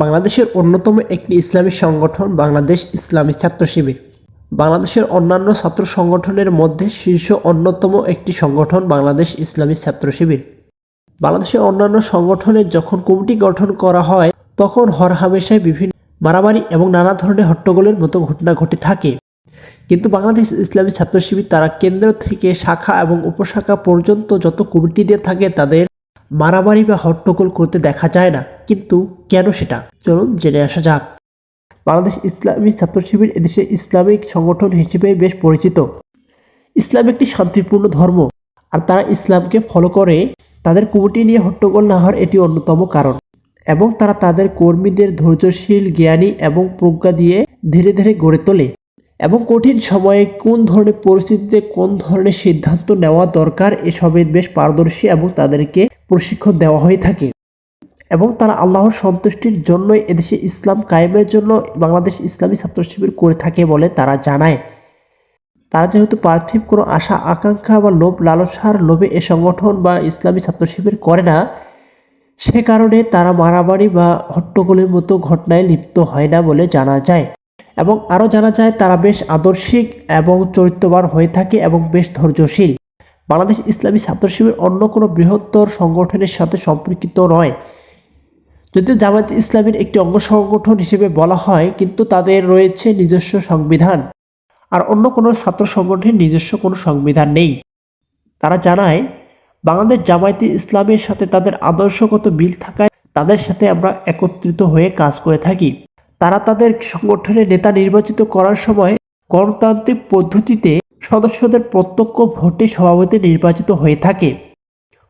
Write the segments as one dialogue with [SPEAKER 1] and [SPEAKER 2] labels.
[SPEAKER 1] বাংলাদেশের অন্যতম একটি ইসলামী সংগঠন বাংলাদেশ ইসলামী ছাত্র শিবির। বাংলাদেশের অন্যান্য ছাত্র সংগঠনের মধ্যে শীর্ষ অন্যতম একটি সংগঠন বাংলাদেশ ইসলামী ছাত্র শিবির। বাংলাদেশের অন্যান্য সংগঠনের যখন কমিটি গঠন করা হয় তখন হরহামেশায় বিভিন্ন মারামারি এবং নানা ধরনের হট্টগোলের মতো ঘটনা ঘটে থাকে, কিন্তু বাংলাদেশ ইসলামী ছাত্র শিবির তারা কেন্দ্র থেকে শাখা এবং উপশাখা পর্যন্ত যত কমিটি দিয়ে থাকে তাদের মারামারি বা হট্টগোল করতে দেখা যায় না। কিন্তু কেন সেটা চলুন জেনে আসা যাক। বাংলাদেশ ইসলামী ছাত্র শিবির এদেশে ইসলামিক সংগঠন হিসেবে বেশ পরিচিত। ইসলাম একটি শান্তিপূর্ণ ধর্ম, আর তারা ইসলামকে ফলো করে। তাদের কমিটি নিয়ে হট্টগোল না হওয়ার এটি অন্যতম কারণ, এবং তারা তাদের কর্মীদের ধৈর্যশীল, জ্ঞানী এবং প্রজ্ঞা দিয়ে ধীরে ধীরে গড়ে তোলে, এবং কঠিন সময়ে কোন ধরনের পরিস্থিতিতে কোন ধরনের সিদ্ধান্ত নেওয়া দরকার এসবে বেশ পারদর্শী, এবং তাদেরকে প্রশিক্ষণ দেওয়া হয়ে থাকে। এবং তারা আল্লাহর সন্তুষ্টির জন্যই এদেশে ইসলাম কায়েমের জন্য বাংলাদেশ ইসলামী ছাত্র শিবির করে থাকে বলে তারা জানায়। তারা যেহেতু পার্থিব কোনো আশা আকাঙ্ক্ষা বা লোভ লালসার লোভে এ সংগঠন বা ইসলামী ছাত্র শিবির করে না, সে কারণে তারা মারামারি বা হট্টগোলের মতো ঘটনায় লিপ্ত হয় না বলে জানা যায়। এবং আরও জানা যায় তারা বেশ আদর্শিক এবং চরিত্রবান হয়ে থাকে এবং বেশ ধৈর্যশীল। বাংলাদেশ ইসলামী ছাত্র শিবির অন্য কোনো বৃহত্তর সংগঠনের সাথে সম্পর্কিত নয়, যদিও জামায়াত ইসলামীর একটি অঙ্গ সংগঠন হিসেবে বলা হয়, কিন্তু তাদের রয়েছে নিজস্ব সংবিধান, আর অন্য কোনো ছাত্র সংগঠনের নিজস্ব কোনো সংবিধান নেই। তারা জানায় বাংলাদেশ জামায়াতে ইসলামের সাথে তাদের আদর্শগত মিল থাকায় তাদের সাথে আমরা একত্রিত হয়ে কাজ করে থাকি। তারা তাদের সংগঠনের নেতা নির্বাচিত করার সময় গণতান্ত্রিক পদ্ধতিতে সদস্যদের প্রত্যক্ষ ভোটে সভাপতি নির্বাচিত হয়ে থাকে।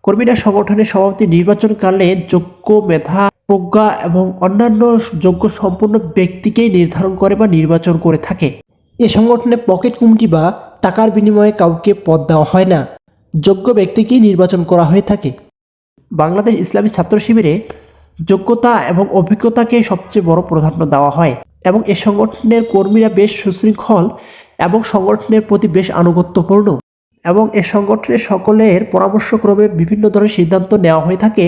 [SPEAKER 1] কর্মীরা সংগঠনের সভাপতি নির্বাচনকালে যোগ্য, মেধা, প্রজ্ঞা এবং অন্যান্য যোগ্য সম্পন্ন ব্যক্তিকেই নির্ধারণ করে বা নির্বাচন করে থাকে। এ সংগঠনে পকেট কমিটি বা টাকার বিনিময়ে কাউকে পদ দেওয়া হয় না, যোগ্য ব্যক্তিকেই নির্বাচন করা হয়ে থাকে। বাংলাদেশ ইসলামী ছাত্র শিবিরে যোগ্যতা এবং অভিজ্ঞতাকে সবচেয়ে বড় প্রাধান্য দেওয়া হয়, এবং এ সংগঠনের কর্মীরা বেশ সুশৃঙ্খল এবং সংগঠনের প্রতি বেশ আনুগত্যপূর্ণ, এবং এ সংগঠনের সকলের পরামর্শক্রমে বিভিন্ন ধরনের সিদ্ধান্ত নেওয়া হয়ে থাকে,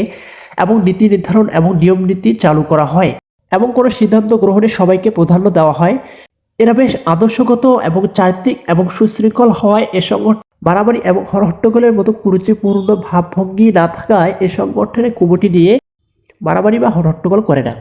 [SPEAKER 1] এবং নীতি নির্ধারণ এবং নিয়ম নীতি চালু করা হয়, এবং কোনো সিদ্ধান্ত গ্রহণে সবাইকে প্রাধান্য দেওয়া হয়। এরা বেশ আদর্শগত এবং চারিত্রিক এবং সুশৃঙ্খল হওয়ায় এ সংগঠন মারামারি এবং হট্টগোলের মতো কুরুচিপূর্ণ ভাবভঙ্গি না থাকায় এ সংগঠনের কমিটি নিয়ে মারামারি বা হট্টগোল করে না।